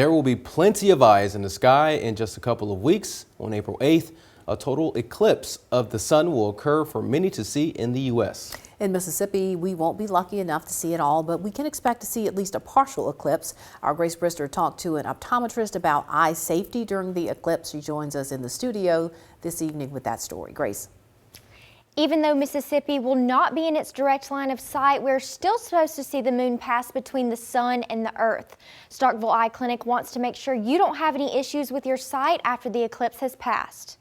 There will be plenty of eyes in the sky in just a couple of weeks. On April 8th, a total eclipse of the sun will occur for many to see in the U.S. In Mississippi, we won't be lucky enough to see it all, but we can expect to see at least a partial eclipse. Our Grace Brister talked to an optometrist about eye safety during the eclipse. She joins us in the studio this evening with that story. Grace. Even though Mississippi will not be in its direct line of sight, we're still supposed to see the moon pass between the sun and the earth. Starkville Eye Clinic wants to make sure you don't have any issues with your sight after the eclipse has passed.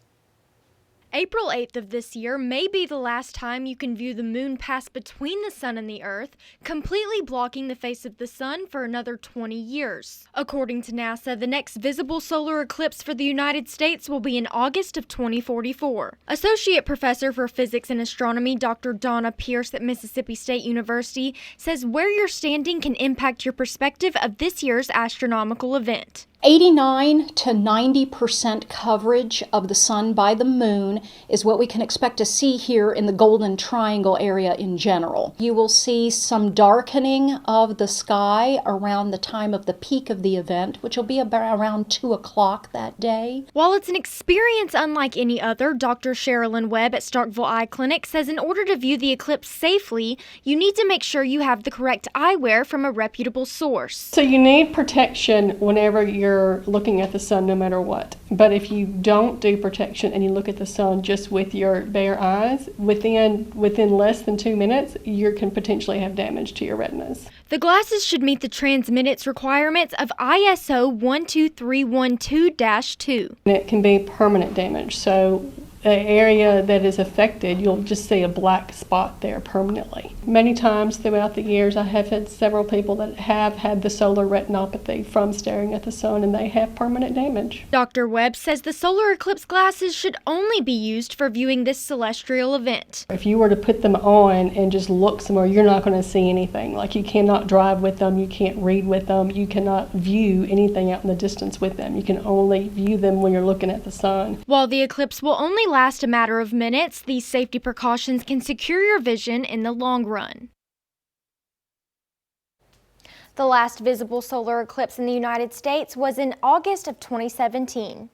April 8th of this year may be the last time you can view the moon pass between the sun and the earth, completely blocking the face of the sun for another 20 years. According to NASA, the next visible solar eclipse for the United States will be in August of 2044. Associate Professor for Physics and Astronomy Dr. Donna Pierce at Mississippi State University says where you're standing can impact your perspective of this year's astronomical event. 89 to 90% coverage of the sun by the moon is what we can expect to see here in the Golden Triangle area in general. You will see some darkening of the sky around the time of the peak of the event, which will be about around 2 o'clock that day. While it's an experience unlike any other, Dr. Sherylan Webb at Starkville Eye Clinic says in order to view the eclipse safely, you need to make sure you have the correct eyewear from a reputable source. So you need protection whenever you're looking at the sun, no matter what. But if you don't do protection and you look at the sun just with your bare eyes, within less than 2 minutes, you can potentially have damage to your retinas. The glasses should meet the transmittance requirements of ISO 12312-2. It can be permanent damage. So the area that is affected, you'll just see a black spot there permanently. Many times throughout the years, I have had several people that have had the solar retinopathy from staring at the sun, and they have permanent damage. Dr. Webb says the solar eclipse glasses should only be used for viewing this celestial event. If you were to put them on and just look somewhere, you're not going to see anything. Like, you cannot drive with them, you can't read with them, you cannot view anything out in the distance with them. You can only view them when you're looking at the sun. While the eclipse will only last a matter of minutes, these safety precautions can secure your vision in the long run. The last visible solar eclipse in the United States was in August of 2017.